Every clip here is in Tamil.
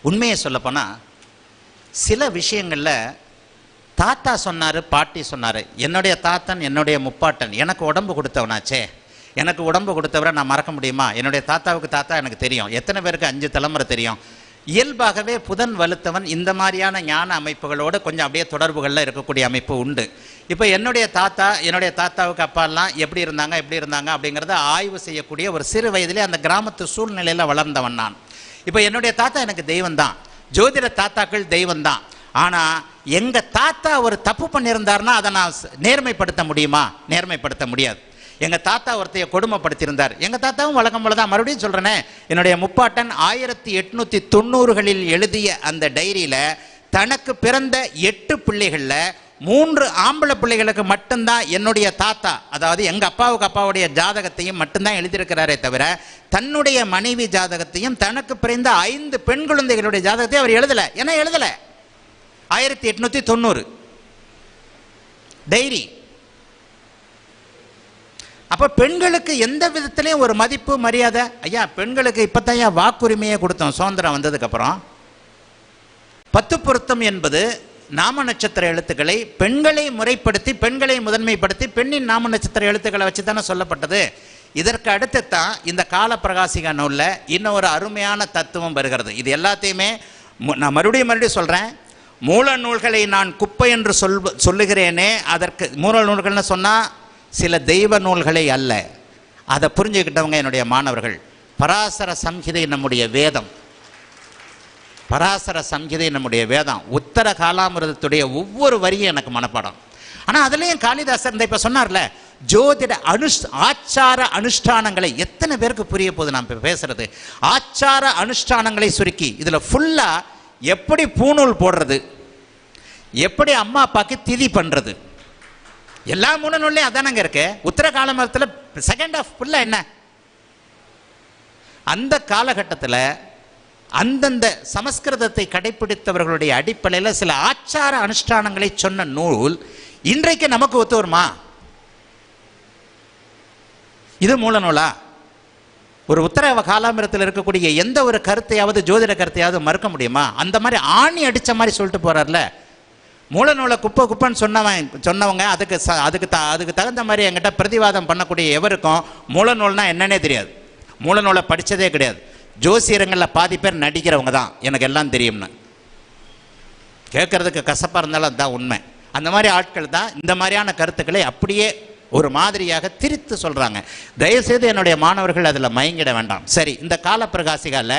உண்மையை சொல்லப்போனால் சில விஷயங்களில் தாத்தா சொன்னார், பாட்டி சொன்னார். என்னுடைய தாத்தன், என்னுடைய முப்பாட்டன் எனக்கு உடம்பு கொடுத்தவனாச்சே, எனக்கு உடம்பு கொடுத்தவரை நான் மறக்க முடியுமா? என்னுடைய தாத்தாவுக்கு தாத்தா எனக்கு தெரியும். எத்தனை பேருக்கு 5 தலைமுறை தெரியும்? இயல்பாகவே புதன் வலுத்தவன் இந்த மாதிரியான ஞான அமைப்புகளோடு கொஞ்சம் அப்படியே தொடர்புகளில் இருக்கக்கூடிய அமைப்பு உண்டு. இப்போ என்னுடைய தாத்தாவுக்கு அப்பாலாம் எப்படி இருந்தாங்க அப்படிங்கிறத ஆய்வு செய்யக்கூடிய ஒரு சிறு வயதிலே அந்த கிராமத்து சூழ்நிலையில் வளர்ந்தவன் நான். இப்போ என்னுடைய தாத்தா எனக்கு தெய்வம்தான், ஜோதிட தாத்தாக்கள் தெய்வம்தான். ஆனால் எங்கள் தாத்தா ஒரு தப்பு பண்ணியிருந்தார்னா அதை நான் நேர்மைப்படுத்த முடியுமா? நேர்மைப்படுத்த முடியாது. எங்கள் தாத்தா ஒருத்தைய கொடுமைப்படுத்தியிருந்தார். எங்கள் தாத்தாவும் வழக்கம் போல தான். மறுபடியும் சொல்கிறேனே, என்னுடைய முப்பாட்டன் 1890களில் எழுதிய அந்த டைரியில் தனக்கு பிறந்த 8 பிள்ளைகளில் 3 ஆம்பளை பிள்ளைகளுக்கு மட்டும்தான் என்னுடைய தாத்தா, அதாவது எங்கள் அப்பாவுடைய ஜாதகத்தையும் மட்டும்தான் எழுதியிருக்கிறாரே தவிர தன்னுடைய மனைவி ஜாதகத்தையும் தனக்கு பிறந்த 5 பெண் குழந்தைகளுடைய ஜாதகத்தையும் அவர் எழுதலை. ஏன்னா எழுதலை. 1890 டைரி. அப்போ பெண்களுக்கு எந்த விதத்திலையும் ஒரு மதிப்பு மரியாதை. ஐயா, பெண்களுக்கு இப்போத்தான் வாக்குரிமையை கொடுத்தோம் சுதந்திரம் வந்ததுக்கப்புறம். 10 பொருத்தம் என்பது நாம நட்சத்திர எழுத்துக்களை பெண்களை முறைப்படுத்தி, பெண்களை முதன்மைப்படுத்தி, பெண்ணின் நாம நட்சத்திர எழுத்துக்களை வச்சு தானே சொல்லப்பட்டது. இதற்கு அடுத்து தான் இந்த கால பிரகாசிகா நூலில் இன்னொரு அருமையான தத்துவம் வருகிறது. இது எல்லாத்தையுமே நான் மறுபடியும் சொல்கிறேன். மூல நூல்களை நான் குப்பை என்று சொல்லுகிறேனே, அதற்கு மூல நூல்கள்னு சொன்னால் சில தெய்வ நூல்களை அல்ல. அதை புரிஞ்சுக்கிட்டவங்க என்னுடைய மாணவர்கள். பராசர சம்ஹிதை நம்முடைய வேதம். பராசர சம்ஹிதை நம்முடைய வேதம். உத்தர காலாமிருதத்துடைய ஒவ்வொரு வரியும் எனக்கு மனப்பாடம். ஆனால் அதுலேயும் காளிதாசர் இந்த இப்போ சொன்னார்ல, ஜோதிட ஆச்சார அனுஷ்டானங்களை எத்தனை பேருக்கு புரிய போகுது நான் இப்போ பேசுறது? ஆச்சார அனுஷ்டானங்களை சுருக்கி இதில் ஃபுல்லாக எப்படி பூநூல் போடுறது, எப்படி அம்மா அப்பாவுக்கு திதி பண்ணுறது, எல்லா 3 நூல்லையும் அதானங்க இருக்கு. உத்தர காலமரத்தில் செகண்ட் ஆஃப் ஃபுல்லாக என்ன? அந்த காலகட்டத்தில் அந்தந்த சமஸ்கிருதத்தை கடைபிடித்தவர்களுடைய அடிப்படையில் சில ஆச்சார அனுஷ்டானங்களை சொன்ன நூல் இன்றைக்கு நமக்கு ஒத்து வருமா? இது மூல நூலா? ஒரு உத்தர காலாமிரத்தில் இருக்கக்கூடிய எந்த ஒரு கருத்தையாவது, ஜோதிட கருத்தையாவது மறுக்க முடியுமா? அந்த மாதிரி ஆணி அடித்த மாதிரி சொல்லிட்டு போறார்ல. மூல நூலை குப்பைன்னு சொன்னவங்க அதுக்கு தகுந்த மாதிரி என்கிட்ட பிரதிவாதம் பண்ணக்கூடிய எவருக்கும் மூல நூல்னா என்னன்னே தெரியாது. மூல நூலை படித்ததே கிடையாது. ஜோசியரங்களில் பாதி பேர் நடிக்கிறவங்க தான் எனக்கு எல்லாம் தெரியும்னு. கேட்கறதுக்கு கசப்பாக இருந்தாலும் அதுதான் உண்மை. அந்த மாதிரி ஆட்கள் தான் இந்த மாதிரியான கருத்துக்களை அப்படியே ஒரு மாதிரியாக திரித்து சொல்கிறாங்க. தயவுசெய்து என்னுடைய மாணவர்கள் அதில் மயங்கிட வேண்டாம். சரி, இந்த கால பிரகாசிகால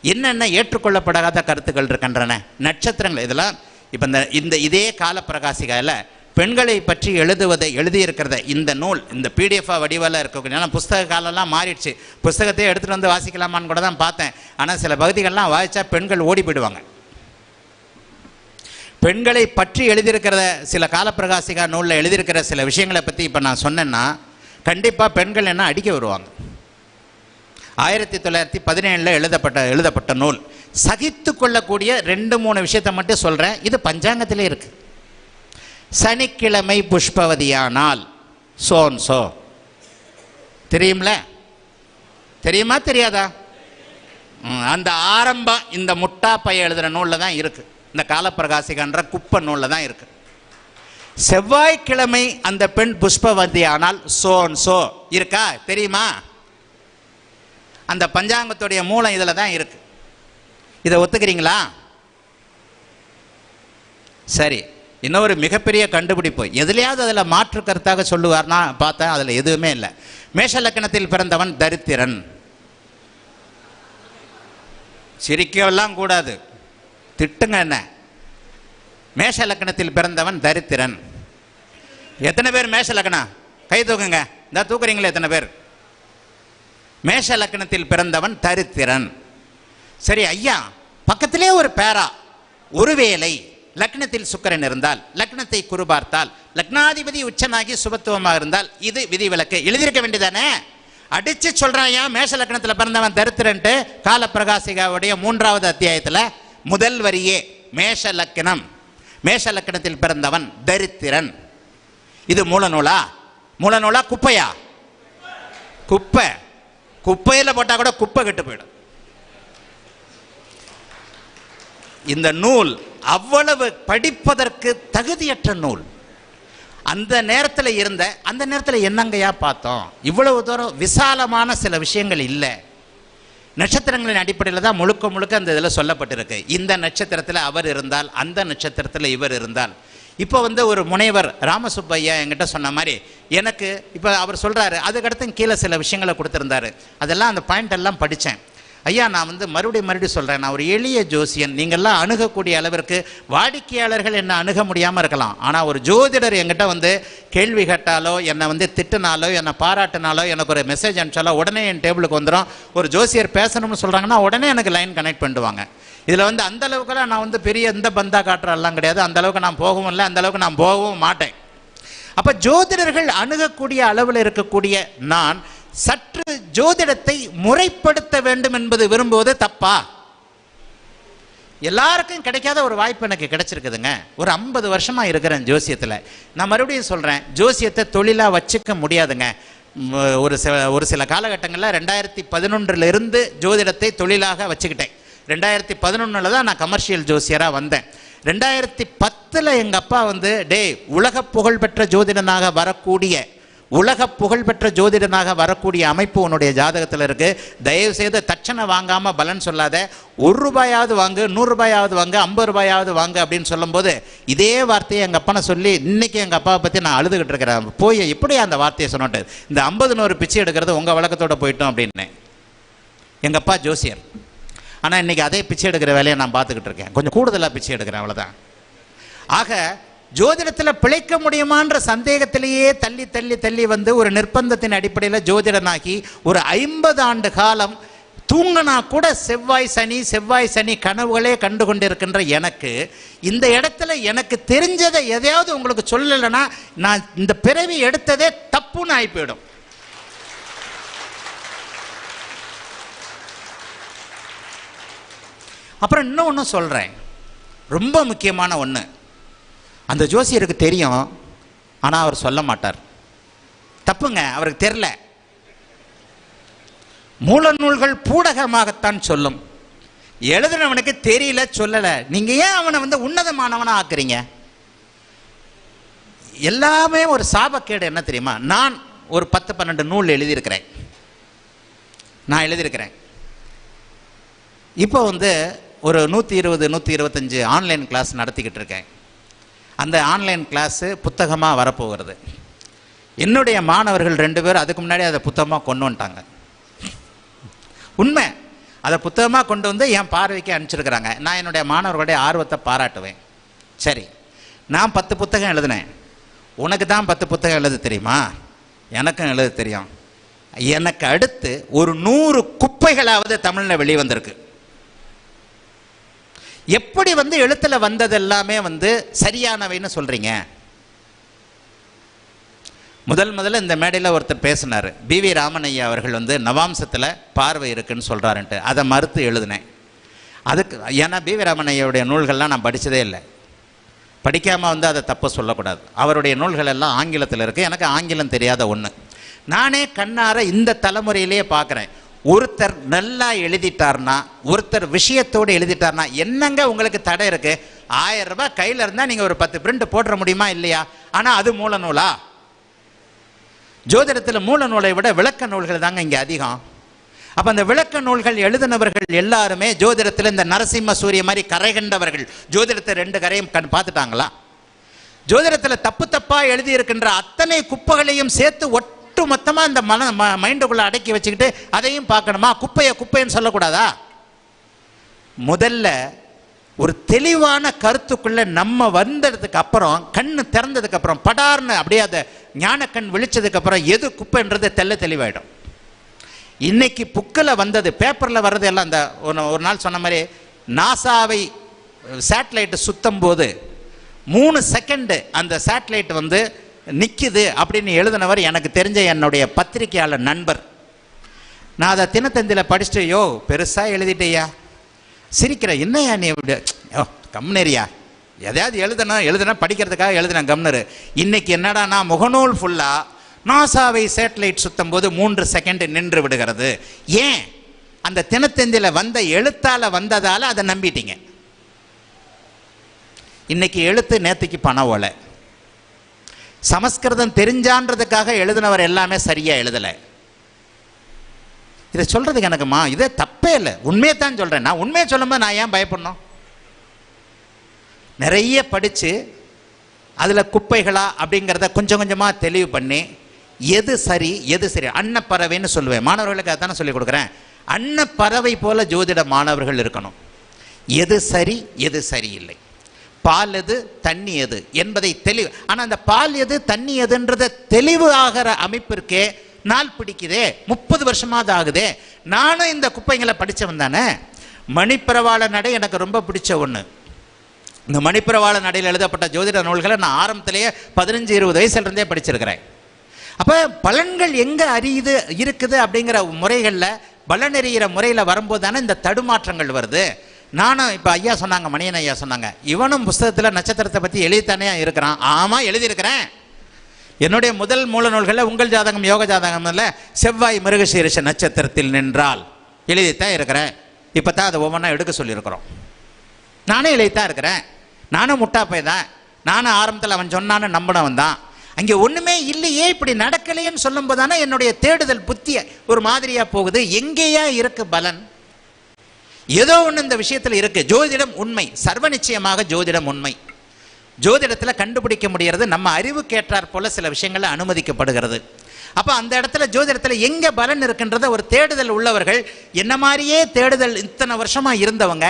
என்னென்ன ஏற்றுக்கொள்ளப்படாத கருத்துக்கள் இருக்கின்றன? நட்சத்திரங்கள் இதெல்லாம் இப்போ இதே கால பிரகாசிகால பெண்களை பற்றி எழுதியிருக்கிறத இந்த நூல், இந்த PDF வடிவில் இருக்கக்கூடிய, புஸ்தக காலம்லாம் மாறிடுச்சு. புஸ்தகத்தையே எடுத்துகிட்டு வந்து வாசிக்கலாமான்னு கூட தான் பார்த்தேன். ஆனால் சில பகுதிகள்லாம் வாசித்தா பெண்கள் ஓடி போயிடுவாங்க. பெண்களை பற்றி எழுதியிருக்கிற சில காலப்பிரகாசிகா நூலில் எழுதியிருக்கிற சில விஷயங்களை பற்றி இப்போ நான் சொன்னேன்னா கண்டிப்பாக பெண்கள் என்ன அடிக்க வருவாங்க. 1917 எழுதப்பட்ட நூல். சகித்து கொள்ளக்கூடிய 2-3 விஷயத்தை மட்டும் சொல்கிறேன். இது பஞ்சாங்கத்திலே இருக்கு. சனிக்கிழமை புஷ்பவதியானால் சோன்சோ தெரியும்ல? தெரியுமா தெரியாதா? அந்த ஆரம்பம் இந்த முட்டா பைய எழுதுகிற நூலில் தான் இருக்குது. இந்த காலப்பிரகாசிகன்ற குப்பை நூலில் தான் இருக்குது. செவ்வாய்க்கிழமை அந்த பெண் புஷ்பவதியானால் சோன்சோ இருக்கா? தெரியுமா? அந்த பஞ்சாங்கத்துடைய மூலம் இதில் தான் இருக்கு. இதை ஒத்துக்கிறீங்களா? சரி, இன்னொரு மிகப்பெரிய கண்டுபிடிப்பு எதுலையாவது அதில் மாற்று கருத்தாக சொல்லுவார்னா பார்த்தா அதில் எதுவுமே இல்லை. மேஷ லக்கணத்தில் பிறந்தவன் தரித்திரன். சிரிக்கவெல்லாம் கூடாது, திட்டுங்க. என்ன? மேஷ லக்கணத்தில் பிறந்தவன் தரித்திரன். எத்தனை பேர் மேஷ லக்கணம்? கை தூக்குங்க. இந்த தூக்குறீங்களே எத்தனை பேர்? மேஷ லக்கணத்தில் பிறந்தவன் தரித்திரன். சரி ஐயா, பக்கத்திலே ஒரு பேரா, ஒருவேளை லக்னத்தில் சுக்கிரன் இருந்தால், லக்னத்தை குரு பார்த்தால், லக்னாதிபதி உச்சனாகி சுபத்துவமாக இருந்தால் இது விதிவிலக்கு எழுதியிருக்க வேண்டியதானே? அடிச்சு சொல்றாயா மேஷ லக்னத்தில் பிறந்தவன் தரித்திரன்ட்டு. கால பிரகாசிகாவுடைய 3வது அத்தியாயத்தில் முதல் வரியே மேஷ லக்னம், மேஷ லக்னத்தில் பிறந்தவன் தரித்திரன். இது மூல நூலா? மூல நூலா குப்பையா? குப்பை. குப்பையில் போட்டால் கூட குப்பை கெட்டு போயிடும். இந்த நூல் அவ்வளவு படிப்பதற்கு தகுதியற்ற நூல். அந்த நேரத்தில் அந்த நேரத்தில் என்னங்கயா பார்த்தோம்? இவ்வளவு தூரம் விசாலமான சில விஷயங்கள் இல்லை. நட்சத்திரங்களின் அடிப்படையில் தான் முழுக்க முழுக்க அந்த இதில் சொல்லப்பட்டிருக்கு. இந்த நட்சத்திரத்தில் அவர் இருந்தால், அந்த நட்சத்திரத்தில் இவர் இருந்தால். இப்போ ஒரு முனைவர் ராமசுப்பையா என்கிட்ட சொன்ன மாதிரி எனக்கு இப்போ அவர் சொல்கிறாரு, அதுக்கடுத்து கீழே சில விஷயங்களை கொடுத்துருந்தாரு. அதெல்லாம் அந்த பாயிண்ட் எல்லாம் படித்தேன். ஐயா, நான் மறுபடியும் சொல்கிறேன், நான் ஒரு எளிய ஜோசியன். நீங்கள்லாம் அணுகக்கூடிய அளவிற்கு வாடிக்கையாளர்கள் என்னை அணுக முடியாமல் இருக்கலாம். ஆனால் ஒரு ஜோதிடர் என்கிட்ட கேள்வி கேட்டாலோ, என்னை திட்டினாலோ, என்னை பாராட்டினாலோ, எனக்கு ஒரு மெசேஜ் அனுப்பிச்சாலோ உடனே என் டேபிளுக்கு வந்துடும். ஒரு ஜோசியர் பேசணும்னு சொல்கிறாங்கன்னா உடனே எனக்கு லைன் கனெக்ட் பண்ணிடுவாங்க. இதில் அந்த அளவுக்குலாம் நான் பெரிய எந்த பந்தா காட்டுறெல்லாம் கிடையாது. அந்த அளவுக்கு நான் போகவும் இல்லை, அந்த அளவுக்கு நான் போகவும் மாட்டேன். அப்போ ஜோதிடர்கள் அணுகக்கூடிய அளவில் இருக்கக்கூடிய நான் சற்று ஜோதிடத்தை முறைப்படுத்த வேண்டும் என்பது விரும்புவது தப்பா? எல்லாருக்கும் கிடைக்காத ஒரு வாய்ப்பு எனக்கு கிடைச்சிருக்குதுங்க. ஒரு 50 வருஷமா இருக்கிறேன் ஜோசியத்தில். நான் மறுபடியும் சொல்றேன், ஜோசியத்தை தொழிலா வச்சுக்க முடியாதுங்க. ஒரு சில காலகட்டங்களில் 2011 இருந்து ஜோதிடத்தை தொழிலாக வச்சுக்கிட்டேன். 2011 தான் நான் கமர்ஷியல் ஜோசியராக வந்தேன். 2010 எங்கள் அப்பா உலக புகழ்பெற்ற ஜோதிடனாக வரக்கூடிய அமைப்பு உன்னுடைய ஜாதகத்தில் இருக்கு, தயவு செய்து தட்சணை வாங்காம பலன் சொல்லாத, 1 ரூபாயாவது வாங்கு, 100 ரூபாயாவது வாங்கு, 50 ரூபாயாவது வாங்கு அப்படின்னு சொல்லும்போது இதே வார்த்தையை எங்கள் அப்பனை சொல்லி இன்னைக்கு எங்கள் அப்பாவை பற்றி நான் அழுதுகிட்டு இருக்கிறேன். போய் எப்படி அந்த வார்த்தையை சொன்னோட்டு, இந்த 50 100 பிச்சை எடுக்கிறது உங்கள் வழக்கத்தோடு போயிட்டோம் அப்படின்னு. எங்கள் அப்பா ஜோசியர், ஆனால் இன்னைக்கு அதே பிச்சை எடுக்கிற வேலையை நான் பார்த்துக்கிட்டு இருக்கேன். கொஞ்சம் கூடுதலாக பிச்சை எடுக்கிறேன், அவ்வளோதான். ஆக ஜோதிடத்தில் பிழைக்க முடியுமான்ற சந்தேகத்திலேயே தள்ளி தள்ளி தள்ளி ஒரு நிர்பந்தத்தின் அடிப்படையில் ஜோதிடனாகி ஒரு 50 ஆண்டு காலம் தூங்கினா கூட செவ்வாய் சனி கனவுகளே கண்டு கொண்டிருக்கின்ற எனக்கு இந்த இடத்துல எனக்கு தெரிஞ்சதை எதையாவது உங்களுக்கு சொல்லலைன்னா நான் இந்த பிறவி எடுத்ததே தப்புன்னு ஆகி போயிடும். அப்புறம் இன்னொன்று சொல்கிறேன், ரொம்ப முக்கியமான ஒன்று. அந்த ஜோசியருக்கு தெரியும், ஆனால் அவர் சொல்ல மாட்டார். தப்புங்க, அவருக்கு தெரியல. மூல நூல்கள் பூடகமாகத்தான் சொல்லும். எழுதுனவனுக்கு தெரியல, சொல்லலை. நீங்கள் ஏன் அவனை உன்னதமானவனா ஆக்குறீங்க? எல்லாமே ஒரு சாபக்கேடு. என்ன தெரியுமா, நான் ஒரு 10-12 நூல் எழுதியிருக்கிறேன். இப்போ ஒரு 120-125 ஆன்லைன் கிளாஸ் நடத்திக்கிட்டு இருக்கேன். அந்த ஆன்லைன் கிளாஸு புத்தகமாக வரப்போகிறது. என்னுடைய மாணவர்கள் 2 பேர் அதுக்கு முன்னாடி அதை புத்தகமாக கொண்டு வந்துட்டாங்க. உண்மை, அதை புத்தகமாக கொண்டு என் பார்வைக்கு அனுப்பிச்சிருக்கிறாங்க. நான் என்னுடைய மாணவர்களுடைய ஆர்வத்தை பாராட்டுவேன். சரி, நான் 10 புத்தகம் எழுதினேன். உனக்கு தான் 10 புத்தகம் எழுத தெரியுமா? எனக்கும் எழுத தெரியும். எனக்கு அடுத்து ஒரு 100 குப்பைகளாவது தமிழில் வெளிவந்திருக்கு. எப்படி எழுத்துல வந்தது எல்லாமே சரியானவைன்னு சொல்றீங்க? முதல்ல இந்த மேடையில் ஒருத்தர் பேசினார், BV ராமனையா அவர்கள் நவாம்சத்தில் பார்வை இருக்குன்னு சொல்கிறாருன்ட்டு. அதை மறுத்து எழுதினேன். அதுக்கு ஏன்னா BV ராமனையாவுடைய நூல்கள்லாம் நான் படித்ததே இல்லை. படிக்காமல் அதை தப்பு சொல்லக்கூடாது. அவருடைய நூல்கள் எல்லாம் ஆங்கிலத்தில் இருக்குது. எனக்கு ஆங்கிலம் தெரியாத ஒன்று. நானே கண்ணார இந்த தலைமுறையிலேயே பார்க்குறேன். ஒருத்தர் நல்லா எழுதிட்டார்னா, ஒருத்தர் விஷயத்தோடு எழுதிட்டார்னா என்னங்க உங்களுக்கு தடை இருக்கு? 1000 ரூபாய் கையில் இருந்தால் நீங்கள் ஒரு 10 பிரிண்ட் போட்டுற முடியுமா இல்லையா? ஆனால் அது மூல நூலா? ஜோதிடத்தில் மூல நூலை விட விளக்க நூல்கள் தாங்க இங்கே அதிகம். அப்போ அந்த விளக்க நூல்கள் எழுதினவர்கள் எல்லாருமே ஜோதிடத்தில் இந்த நரசிம்ம சூரிய மாதிரி கரை கண்டவர்கள். ஜோதிடத்தை 2 கரையும் பார்த்துட்டாங்களா? ஜோதிடத்தில் தப்பாக எழுதியிருக்கின்ற அத்தனை குப்பைகளையும் சேர்த்து ஒட்டு மொத்தமாக இந்த மைண்டுக்குள்ளே அடக்கி வச்சுக்கிட்டு அதையும் பார்க்கணுமா? குப்பைன்னு சொல்லக்கூடாதா? முதல்ல ஒரு தெளிவான கருத்துக்குள்ள நம்ம வந்ததுக்கு அப்புறம், கண்ணு திறந்ததுக்கு அப்புறம், படார்னு அப்படியே அதை ஞானக்கண் விழிச்சதுக்கு அப்புறம் எது குப்பைன்றது தெளிவாயிடும். இன்னைக்கு புக்கில் வந்தது, பேப்பரில் வர்றது எல்லாம் அந்த ஒரு நாள் சொன்ன மாதிரி நாசாவை சேட்டலைட் சுத்தும் போது 3 செகண்டு அந்த சேட்டலைட் நிற்குது அப்படின்னு எழுதினவர் எனக்கு தெரிஞ்ச என்னுடைய பத்திரிகையாளர் நண்பர். நான் அதை தினத்தந்தியில் படிச்சுட்டு, யோ பெருசாக எழுதிட்டேயா, சிரிக்கிறேன், என்னையா நீ கம்னரியா, எதையாவது எழுதுனா படிக்கிறதுக்காக எழுதுன கம்னரு. இன்னைக்கு என்னடா, நான் முகநூல் ஃபுல்லாக நாசாவை சேட்டலைட் சுத்தும் போது 3 செகண்ட் நின்று விடுகிறது. ஏன்? அந்த தினத்தந்தியில் வந்த எழுத்தால் வந்ததால் அதை நம்பிட்டீங்க. இன்னைக்கு எழுத்து, நேற்றுக்கு பண ஓலை. சமஸ்கிருதம் தெரிஞ்சான்றதுக்காக எழுதினவர் எல்லாமே சரியாக எழுதலை. இதை சொல்கிறதுக்கு எனக்குமா இதே தப்பே இல்லை, உண்மையை தான் சொல்கிறேன். நான் உண்மையை சொல்லும்போது நான் ஏன் பயப்படணும்? நிறைய படித்து அதில் குப்பைகளா அப்படிங்கிறத கொஞ்சம் கொஞ்சமாக தெளிவு பண்ணி எது சரி எது சரி, அன்னப்பறவைன்னு சொல்லுவேன். மாணவர்களுக்கு அதானே சொல்லிக் கொடுக்குறேன். அன்னப்பறவை போல ஜோதிட மாணவர்கள் இருக்கணும். எது சரி எது சரியில்லை, பால் எது தண்ணி எது என்பதை தெளிவு. ஆனால் அந்த பால் எது தண்ணி எதுன்றத தெளிவு ஆகிற அமைப்பிற்கே நாள் பிடிக்குதே, 30 வருஷமாவது ஆகுதே. நானும் இந்த குப்பைங்களை படித்தவன் தானே. மணிப்பிரவாள நடை எனக்கு ரொம்ப பிடிச்ச ஒன்று. இந்த மணிப்பிரவாள நடையில் எழுதப்பட்ட ஜோதிட நூல்களை நான் ஆரம்பத்திலேயே 15-20 வயசுலேருந்தே படிச்சிருக்கிறேன். அப்போ பலன்கள் எங்கே அறியுது இருக்குது அப்படிங்கிற முறைகளில், பலன் எறிகிற முறையில் வரும்போது தானே இந்த தடுமாற்றங்கள் வருது. நானும் இப்போ ஐயா சொன்னாங்க, மணியன் ஐயா சொன்னாங்க, இவனும் புஸ்தகத்தில் நட்சத்திரத்தை பற்றி எழுதித்தானே இருக்கிறான். ஆமாம், எழுதியிருக்கிறேன். என்னுடைய முதல் மூல நூல்களில் உங்கள் ஜாதகம் யோக ஜாதகம் இல்லை, செவ்வாய் மிருகசீரிஷ நட்சத்திரத்தில் நின்றால் எழுதித்தான் இருக்கிறேன். இப்போ தான் அதை ஒவ்வொன்றா எடுக்க சொல்லியிருக்கிறோம். நானே எழுதித்தான் இருக்கிறேன். நானும் முட்டாப்பை தான். நானும் ஆரம்பத்தில் அவன் சொன்னான்னு நம்பினவன் தான். அங்கே ஒன்றுமே இல்லையே, இப்படி நடக்கலையேன்னு சொல்லும்போது தானே என்னுடைய தேடுதல் புத்திய ஒரு மாதிரியாக போகுது. எங்கேயா இருக்கு பலன்? ஏதோ ஒன்று இந்த விஷயத்தில் இருக்கு. ஜோதிடம் உண்மை, சர்வ நிச்சயமாக ஜோதிடம் உண்மை. ஜோதிடத்தில் கண்டுபிடிக்க முடிகிறது. நம்ம அறிவுக்கேற்றார் போல சில விஷயங்களை அனுமதிக்கப்படுகிறது. அப்போ அந்த இடத்துல ஜோதிடத்தில் எங்கே பலன் இருக்குன்றத ஒரு தேடுதல் உள்ளவர்கள், என்ன மாதிரியே தேடுதல் இத்தனை வருஷமாக இருந்தவங்க,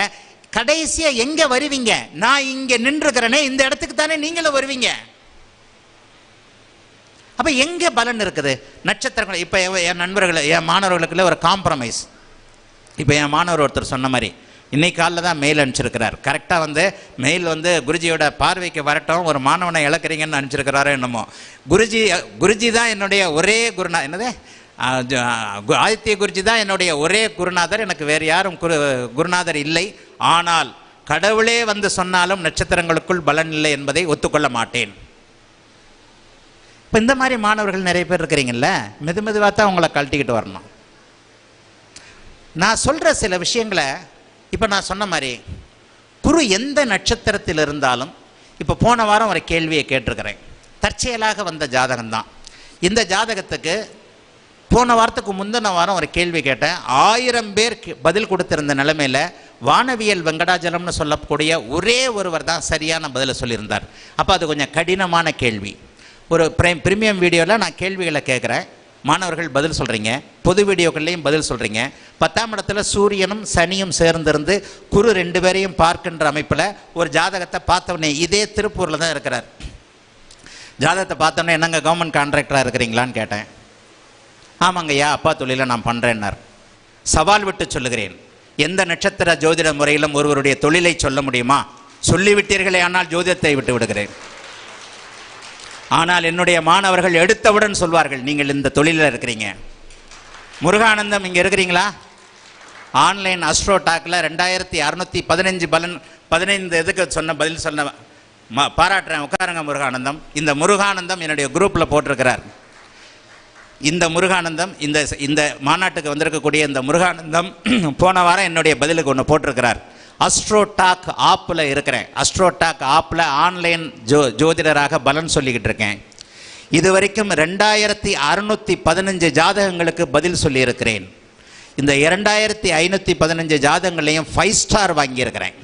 கடைசியாக எங்கே வருவீங்க? நான் இங்கே நின்றுக்கிறேனே, இந்த இடத்துக்கு தானே நீங்களும் வருவீங்க. அப்போ எங்கே பலன் இருக்குது? நட்சத்திரங்கள். இப்போ என் நண்பர்கள், என் மாணவர்களுக்குள்ள ஒரு காம்ப்ரமைஸ். இப்போ என் மாணவர் ஒருத்தர் சொன்ன மாதிரி இன்னைக்கு காலையில் தான் மெயில் அனுப்பிச்சிருக்கிறார். கரெக்டாக வந்து மெயில் வந்து குருஜியோட பார்வைக்கு வரட்டும், ஒரு மாணவனை இழக்கிறீங்கன்னு அனுப்பிச்சிருக்கிறாரோ என்னமோ. குருஜி தான் என்னுடைய ஒரே என்னது ஆதித்ய குருஜி தான் என்னுடைய ஒரே குருநாதர். எனக்கு வேறு யாரும் குருநாதர் இல்லை. ஆனால் கடவுளே வந்து சொன்னாலும் நட்சத்திரங்களுக்குள் பலன் இல்லை என்பதை ஒத்துக்கொள்ள மாட்டேன். இப்போ இந்த மாதிரி மாணவர்கள் நிறைய பேர் இருக்கிறீங்கல்ல, மெதுவாக தான் உங்களை கழட்டிக்கிட்டு வரணும். நான் சொல்கிற சில விஷயங்களை இப்போ நான் சொன்ன மாதிரி குரு எந்த நட்சத்திரத்தில் இருந்தாலும், இப்போ போன வாரம் ஒரு கேள்வியை கேட்டிருக்கிறேன். தற்செயலாக வந்த ஜாதகம்தான். இந்த ஜாதகத்துக்கு போன வாரத்துக்கு முந்தின வாரம் ஒரு கேள்வி கேட்டேன். 1000 பேர் பதில் கொடுத்திருந்த நிலைமையில் வானவியல் வெங்கடாஜலம்னு சொல்லக்கூடிய ஒரே ஒருவர் தான் சரியான பதிலை சொல்லியிருந்தார். அப்போ அது கொஞ்சம் கடினமான கேள்வி. ஒரு பிரீமியம் வீடியோவில் நான் கேள்விகளை கேட்குறேன், மாணவர்கள் பதில் சொல்கிறீங்க, பொது வீடியோக்கள்லையும் பதில் சொல்கிறீங்க. 10ஆம் இடத்துல சூரியனும் சனியும் சேர்ந்திருந்து குரு 2 பேரையும் பார்க்கின்ற அமைப்பில் ஒரு ஜாதகத்தை பார்த்தவனே, இதே திருப்பூரில் தான் இருக்கிறார். ஜாதகத்தை பார்த்தோன்னே, என்னங்க கவர்மெண்ட் கான்ட்ராக்டராக இருக்கிறீங்களான்னு கேட்டேன். ஆமாங்கய்யா, அப்பா தொழிலை நான் பண்ணுறேன்னார். சவால் விட்டு சொல்லுகிறேன், எந்த நட்சத்திர ஜோதிட முறையிலும் ஒருவருடைய தொழிலை சொல்ல முடியுமா? சொல்லிவிட்டீர்களே, ஆனால் ஜோதிடத்தை விட்டு விடுகிறேன். ஆனால் என்னுடைய மாணவர்கள் எடுத்தவுடன் சொல்வார்கள், நீங்கள் இந்த தொழிலில் இருக்கிறீங்க. முருகானந்தம் இங்கே இருக்கிறீங்களா? ஆன்லைன் அஸ்ட்ரோ டாக்கில் 2615 பலன் 15 இதுக்கு சொன்ன பதில் சொன்ன பாராட்டுறேன். உட்காருங்க முருகானந்தம். இந்த முருகானந்தம் என்னுடைய குரூப்பில் போட்டிருக்கிறார். இந்த முருகானந்தம் இந்த மாநாட்டுக்கு வந்திருக்கக்கூடிய இந்த முருகானந்தம் போன வாரம் என்னுடைய பதிலுக்கு ஒன்று போட்டிருக்கிறார். அஸ்ட்ரோ டாக் ஆப்பில் இருக்கிறேன். அஸ்ட்ரோ டாக் ஆப்பில் ஆன்லைன் ஜோதிடராக பலன் சொல்லிக்கிட்டு இருக்கேன். இது வரைக்கும் 2615 ஜாதகங்களுக்கு பதில் சொல்லியிருக்கிறேன். இந்த 2515 ஜாதகங்களையும் 5 ஸ்டார் வாங்கியிருக்கிறேன்.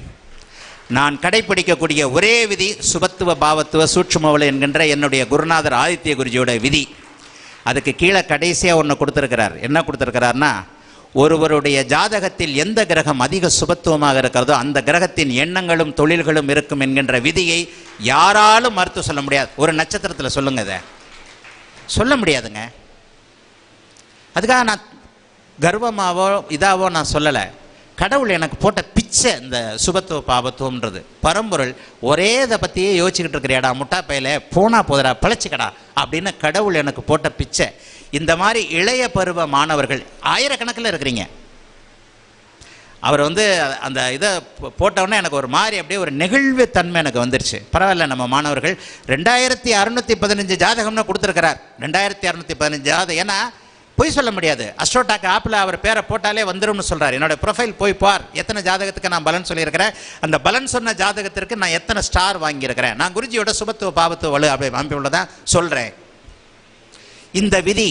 நான் கடைப்பிடிக்கக்கூடிய ஒரே விதி சுபத்துவ பாவத்துவ சூட்சுமவளை என்கின்ற என்னுடைய குருநாதர் ஆதித்ய குருஜியோட விதி. அதுக்கு கீழே கடைசியாக ஒன்று கொடுத்துருக்கிறார். என்ன கொடுத்துருக்கிறார்னா, ஒருவருடைய ஜாதகத்தில் எந்த கிரகம் அதிக சுபத்துவமாக இருக்கிறதோ அந்த கிரகத்தின் எண்ணங்களும் தொழில்களும் இருக்கும் என்கின்ற விதியை யாராலும் மறுத்து சொல்ல முடியாது. ஒரு நட்சத்திரத்தில் சொல்லுங்க, இதை சொல்ல முடியாதுங்க. அதுக்காக நான் கர்வமாவோ இதாவோ நான் சொல்லலை. கடவுள் எனக்கு போட்ட பிச்சை இந்த சுபத்துவ பாபத்துவம்ன்றது. பரம்பொருள் ஒரே இதை பற்றியே யோசிச்சுக்கிட்டு இருக்கிறியாடா முட்டா பையில, போனா போதடா பிழைச்சிக்கடா அப்படின்னு கடவுள் எனக்கு போட்ட பிச்சை. இந்த மாதிரி இளைய பருவ மாணவர்கள் ஆயிரக்கணக்கில் இருக்கிறீங்க. அவர் வந்து அந்த இதை போட்டவுடனே எனக்கு ஒரு மாதிரி அப்படியே ஒரு நெகிழ்வு தன்மை எனக்கு வந்துருச்சு. பரவாயில்ல, நம்ம மாணவர்கள் 2615 ஜாதகம்னு கொடுத்துருக்கிறார். 2615 ஜாதகம். ஏன்னா பொய் சொல்ல முடியாது. அஸ்ட்ரோடாக் ஆப்பில் அவர் பேரை போட்டாலே வந்துரும்னு சொல்கிறார். என்னோட ப்ரொஃபைல் போய் பார், எத்தனை ஜாதகத்துக்கு நான் பலன் சொல்லியிருக்கிறேன், அந்த பலன் சொன்ன ஜாதகத்திற்கு நான் எத்தனை ஸ்டார் வாங்கியிருக்கிறேன், நான் குருஜியோட சுபத்துவ பாபத்துவ வலு அப்படி அமைப்புள்ளதான் சொல்கிறேன். இந்த விதி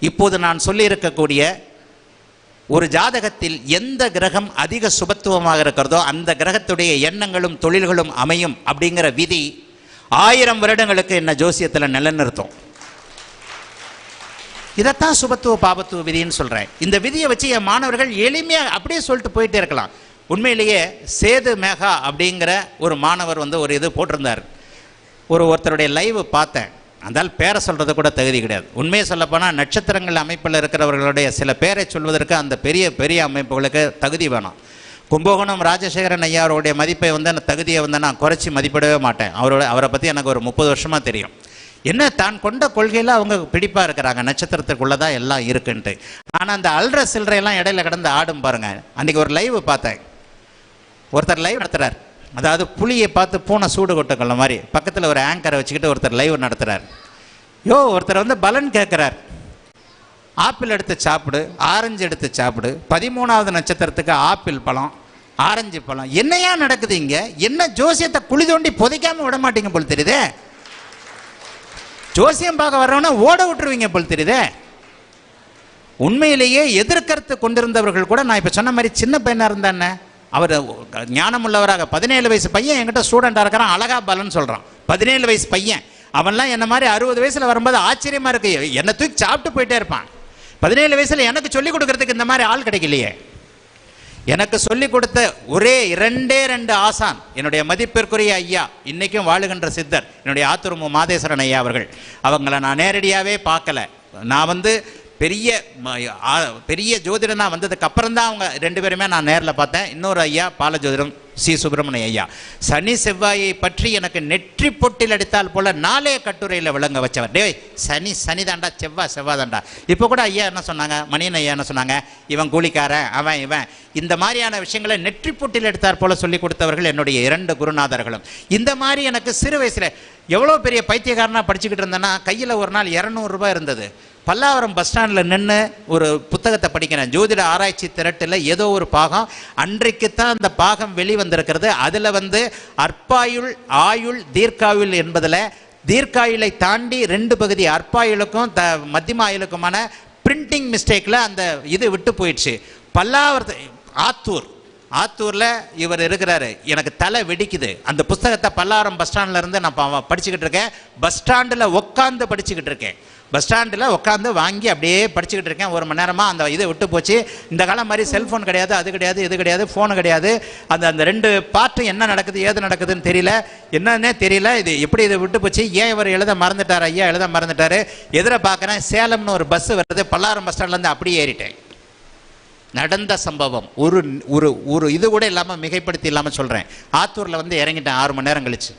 இப்போது நான் சொல்லியிருக்கக்கூடிய ஒரு ஜாதகத்தில் எந்த கிரகம் அதிக சுபத்துவமாக இருக்கிறதோ அந்த கிரகத்துடைய எண்ணங்களும் தொழில்களும் அமையும் அப்படிங்கிற விதி 1000 வருடங்களுக்கு என்ன ஜோசியத்தில் நிலைநிறுத்தும். இதைத்தான் சுபத்துவ பாபத்துவ விதின்னு சொல்கிறேன். இந்த விதியை வச்சு என் மாணவர்கள் எளிமையாக அப்படியே சொல்லிட்டு போயிட்டே இருக்கலாம். உண்மையிலேயே சேது மேகா அப்படிங்கிற ஒரு மாணவர் ஒரு இது போட்டிருந்தார். ஒருத்தருடைய லைவ் பார்த்தேன். அந்தால் பேரை சொல்கிறது கூட தகுதி கிடையாது. உண்மையை சொல்லப்போனால் நட்சத்திரங்கள் அமைப்பில் இருக்கிறவர்களுடைய சில பேரை சொல்வதற்கு அந்த பெரிய பெரிய அமைப்புகளுக்கு தகுதி வேணும். கும்பகோணம் ராஜசேகரன் ஐயாருடைய மதிப்பை அந்த தகுதியை நான் குறைச்சி மதிப்பிடவே மாட்டேன். அவரை பற்றி எனக்கு ஒரு 30 வருஷமாக தெரியும். என்ன தான் கொண்ட கொள்கையில் அவங்க பிடிப்பாக இருக்கிறாங்க, நட்சத்திரத்துக்குள்ளே தான் எல்லாம் இருக்குன்ட்டு. ஆனால் அந்த அல்ற சில்லறையெல்லாம் இடையில கடந்து ஆடும் பாருங்க. அன்றைக்கி ஒரு லைவ் பார்த்தேன். ஒருத்தர் லைவ் நடத்துகிறார். அதாவது புளியை பார்த்து பூனை சூடு கொட்டுக்கொள்ள மாதிரி பக்கத்தில் ஒரு ஆங்கரை வச்சுக்கிட்டு ஒருத்தர் லைவ் நடத்துகிறார். ஒருத்தர் பலன் கேட்குறார். ஆப்பிள் எடுத்து சாப்பிடு, ஆரஞ்சு எடுத்து சாப்பிடு, 13வது நட்சத்திரத்துக்கு ஆப்பிள் பழம், ஆரஞ்சு பழம். என்னையா நடக்குது இங்கே? என்ன ஜோசியத்தை குழி தோண்டி புதைக்காமல் விட மாட்டீங்க போல் தெரியுதே. ஜோசியம் பார்க்க வர்றவனா ஓட விட்டுருவீங்க போல் தெரியுதே. உண்மையிலேயே எதிர்கருத்து கொண்டிருந்தவர்கள் கூட, நான் இப்போ சொன்ன மாதிரி சின்ன பையனாக இருந்தானே, அவர் ஞானமுள்ளவராக 17 வயசு பையன் என்கிட்ட ஸ்டூடெண்டாக இருக்கிறான், அழகா பலன் சொல்கிறான். 17 வயசு பையன். அவன்லாம் என்ன மாதிரி 60 வயசில் வரும்போது ஆச்சரியமாக இருக்கு. என்னை தூக்கி சாப்பிட்டு போயிட்டே இருப்பான். 17 வயசில் எனக்கு சொல்லிக் கொடுக்கறதுக்கு இந்த மாதிரி ஆள் கிடைக்கலையே. எனக்கு சொல்லிக் கொடுத்த ஒரே 2 ஆசான் என்னுடைய மதிப்பிற்குரிய ஐயா, இன்னைக்கும் வாழுகின்ற சித்தர், என்னுடைய ஆத்தூர் மாதேஸ்வரன் ஐயா அவர்கள். அவங்கள நான் நேரடியாகவே பார்க்கல. நான் பெரிய ஜோதிடனா வந்ததுக்கு அப்புறம் தான் அவங்க 2 பேருமே நான் நேரில் பார்த்தேன். இன்னொரு ஐயா பால ஜோதிடம் சி சுப்பிரமணிய ஐயா. சனி செவ்வாயை பற்றி எனக்கு நெற்றி பொட்டில் அடித்தால் போல 4 கட்டுரையில் விளங்க வச்சவர். சனி தாண்டா, செவ்வாய் தாண்டா. இப்போ கூட ஐயா என்ன சொன்னாங்க, மணியன் ஐயா என்ன சொன்னாங்க, இவன் கூலிக்காரன், அவன் இவன், இந்த மாதிரியான விஷயங்களை நெற்றி பொட்டில் எடுத்தார் போல சொல்லி கொடுத்தவர்கள் என்னுடைய 2 குருநாதர்களும். இந்த மாதிரி எனக்கு சிறு வயசில் எவ்வளோ பெரிய பைத்தியக்காரனாக படிச்சுக்கிட்டு இருந்தேன்னா, கையில் ஒரு நாள் 200 ரூபாய் இருந்தது. பல்லாவரம் பஸ் ஸ்டாண்டில் நின்று ஒரு புத்தகத்தை படிக்கிறேன். ஜோதிட ஆராய்ச்சி திரட்டில் ஏதோ ஒரு பாகம், அன்றைக்குத்தான் அந்த பாகம் வெளிவந்திருக்கிறது. அதில் அற்பாயுள், ஆயுள், தீர்க்காயுள் என்பதில் தீர்க்காயுளை தாண்டி 2 பகுதி, அற்பாயுளுக்கும் மத்தியம ஆயுளுக்குமான பிரிண்டிங் மிஸ்டேக்கில் அந்த இது விட்டு போயிடுச்சு. ஆத்தூரில் இவர் இருக்கிறாரு. எனக்கு தலை வெடிக்குது. அந்த புஸ்தகத்தை பல்லாவரம் பஸ் ஸ்டாண்டில் இருந்து நான் படிச்சுக்கிட்டு இருக்கேன். பஸ் ஸ்டாண்டில் உட்காந்து படிச்சுக்கிட்டு இருக்கேன். பஸ் ஸ்டாண்டில் உட்காந்து வாங்கி அப்படியே படிச்சுக்கிட்டு இருக்கேன். 1 மணி நேரமாக அந்த இதை விட்டு போச்சு. இந்த காலம் மாதிரி செல்ஃபோன் கிடையாது, அது கிடையாது, இது கிடையாது, ஃபோனு கிடையாது. அந்த 2 பார்ட்டும் என்ன நடக்குது ஏது நடக்குதுன்னு தெரியல, என்னன்னே தெரியல. இது எப்படி இதை விட்டு போச்சு? ஏன் இவர் எழுத மறந்துட்டார்? ஐயா எழுத மறந்துட்டார். எதிர பார்க்குறேன், சேலம்னு ஒரு பஸ் வருது. பல்லாவரம் பஸ் ஸ்டாண்ட்லேருந்து அப்படியே ஏறிட்டேன். நடந்த சம்பவம். ஒரு இது கூட இல்லாமல், மிகைப்படுத்தி இல்லாமல் சொல்கிறேன். ஆத்தூரில் இறங்கிட்டேன். 6 மணி நேரம் கழிச்சு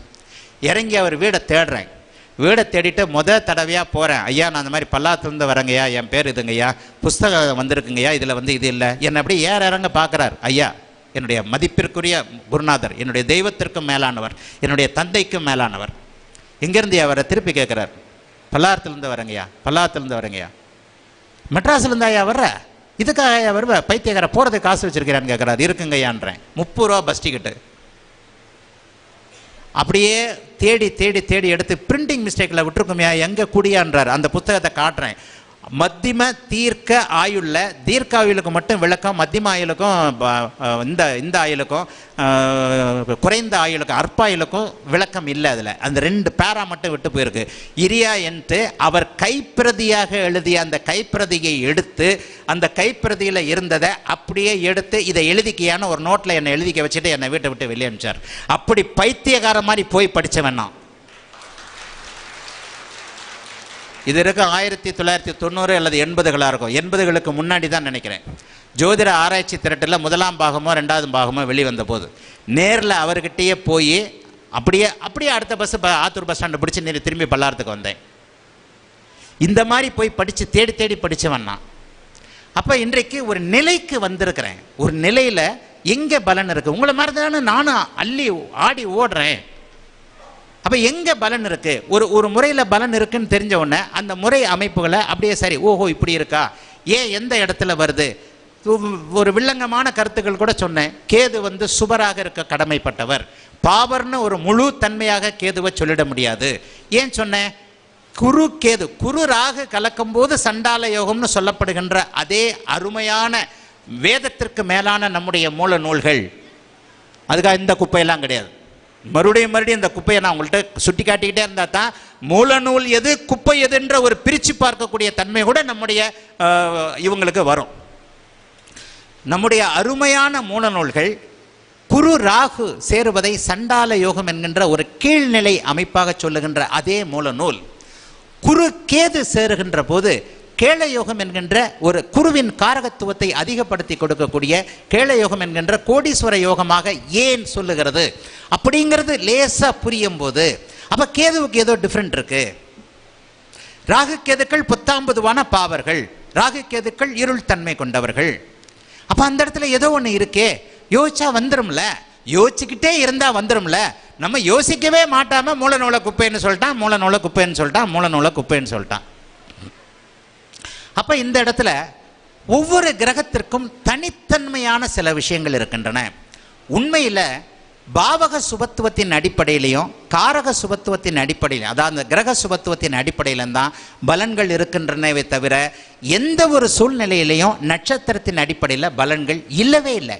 இறங்கி அவர் வீடை தேடுறேன். வீடை தேடிட்டு தடவையாக போகிறேன். ஐயா, நான் அந்த மாதிரி பல்லாத்துலேருந்து வரேங்கய்யா, என் பேர் இதுங்கய்யா, புஸ்தகம் வந்திருக்குங்கய்யா, இதில் இது இல்லை. என்னை அப்படி இறங்க பார்க்குறார். ஐயா, என்னுடைய மதிப்பிற்குரிய குருநாதர், என்னுடைய தெய்வத்திற்கும் மேலானவர், என்னுடைய தந்தைக்கும் மேலானவர். எங்கேருந்து அவரை திருப்பி கேட்குறார். பல்லாத்துலேருந்து வரேங்கய்யா. மெட்ராஸ்லேருந்து ஐயா வர்ற, இதுக்காக ஐயா வருவ, பைத்தியக்கார, போகிறதுக்கு காசு வச்சிருக்கிறான்னு கேட்குறாரு. இருக்குங்கய்யான்றேன். 30 ரூபா பஸ் டிக்கெட்டு. அப்படியே தேடி எடுத்து பிரிண்டிங் மிஸ்டேக்கில் விட்டுருக்குமையா, எங்கே குடியான்றார். அந்த புத்தகத்தை காட்டுறேன். மத்தியம தீர்க்க ஆயுள்ள, தீர்க்க ஆயுளுக்கு மட்டும் விளக்கம், மத்தியம ஆயுளுக்கும் இந்த ஆயுளுக்கும் குறைந்த ஆயுளுக்கும் அற்பாயுளுக்கும் விளக்கம் இல்லை. அதில் அந்த 2 பேரா மட்டும் விட்டு போயிருக்கு. இரியா என்று அவர் கைப்பிரதியாக எழுதிய அந்த கைப்பிரதியை எடுத்து, அந்த கைப்பிரதியில் இருந்ததை அப்படியே எடுத்து, இதை எழுதிக்கையான ஒரு நோட்டில் என்னை எழுதிக்க வச்சுட்டு என்னை வீட்டை விட்டு வெளியே அனுப்பிச்சார். அப்படி பைத்தியக்கார மாதிரி போய் படித்தவன் நான். இது இருக்க 1990 அல்லது 80களாக இருக்கும். 80களுக்கு முன்னாடி தான் நினைக்கிறேன். ஜோதிட ஆராய்ச்சி திரட்டில் 1ஆம் பாகமோ 2வது பாகமோ வெளிவந்த போது நேரில் அவர்கிட்டயே போய் அப்படியே அடுத்த பஸ் ஆத்தூர் பஸ் ஸ்டாண்டை பிடிச்சி திரும்பி பல்லாரத்துக்கு வந்தேன். இந்த மாதிரி போய் படித்து தேடி படித்தவன் நான். அப்போ இன்றைக்கு ஒரு நிலைக்கு வந்திருக்கிறேன். ஒரு நிலையில் எங்கே பலன் இருக்குது? உங்களை மாதிரி தானே நானும் அள்ளி ஆடி ஓடுறேன். அப்போ எங்கே பலன் இருக்கு, ஒரு முறையில் பலன் இருக்குன்னு தெரிஞ்ச உடனே அந்த முறை அமைப்புகளை அப்படியே சரி, ஓஹோ இப்படி இருக்கா, ஏன் எந்த இடத்துல வருது. ஒரு வில்லங்கமான கருத்துக்கள் கூட சொன்னேன். கேது சுபராக இருக்க கடமைப்பட்டவர், பாவர்னு ஒரு முழு தன்மையாக கேதுவை சொல்லிட முடியாது. ஏன் சொன்னேன், குரு கேது, குரு ராகு கலக்கும் போது சண்டால யோகம்னு சொல்லப்படுகின்ற அதே அருமையான வேதத்திற்கு மேலான நம்முடைய மூல நூல்கள். அதுக்காக இந்த குப்பையெல்லாம் கிடையாது. மறுபடியும் இந்த குப்பையை நான் உங்கள்கிட்ட சுட்டி காட்டிக்கிட்டே இருந்தால் தான் மூல நூல் எது குப்பை எதுன்ற ஒரு பிரித்து பார்க்கக்கூடிய தன்மை கூட நம்முடைய இவங்களுக்கு வரும். நம்முடைய அருமையான மூல நூல்கள் குரு ராகு சேருவதை சண்டால யோகம் என்கின்ற ஒரு கீழ்நிலை அமைப்பாக சொல்லுகின்ற அதே மூல நூல், குரு கேது சேருகின்ற போது கேளயோகம் என்கின்ற ஒரு குருவின் காரகத்துவத்தை அதிகப்படுத்தி கொடுக்கக்கூடிய கேளயோகம் என்கின்ற கோடீஸ்வர யோகமாக ஏன் சொல்லுகிறது அப்படிங்கிறது லேசா புரியும் போது, அப்ப கேதுவுக்கு ஏதோ டிஃப்ரெண்ட் இருக்கு. ராகு கேதுக்கள் புத்தாம்பதுவான பாவர்கள், ராகு கேதுக்கள் இருள் தன்மை கொண்டவர்கள். அப்ப அந்த இடத்துல ஏதோ ஒன்று இருக்கே, யோசிச்சா வந்துரும்ல, யோசிச்சுக்கிட்டே இருந்தா வந்துரும்ல. நம்ம யோசிக்கவே மாட்டாம மூல நூலை குப்பைன்னு சொல்லிட்டான், மூல நூலை குப்பைன்னு சொல்லிட்டான், மூல நூலை குப்பைன்னு சொல்லிட்டான். அப்ப இந்த இடத்துல ஒவ்வொரு கிரகத்திற்கும் தனித்தன்மையான சில விஷயங்கள் இருக்கின்றன. உண்மையில பாவக சுபத்துவத்தின் அடிப்படையிலையும் காரக சுபத்துவத்தின் அடிப்படையிலும், அதாவது அந்த கிரக சுபத்துவத்தின் அடிப்படையிலும் தான் பலன்கள் இருக்கின்றனவே தவிர எந்த ஒரு சூழ்நிலையிலையும் நட்சத்திரத்தின் அடிப்படையில் பலன்கள் இல்லவே இல்லை.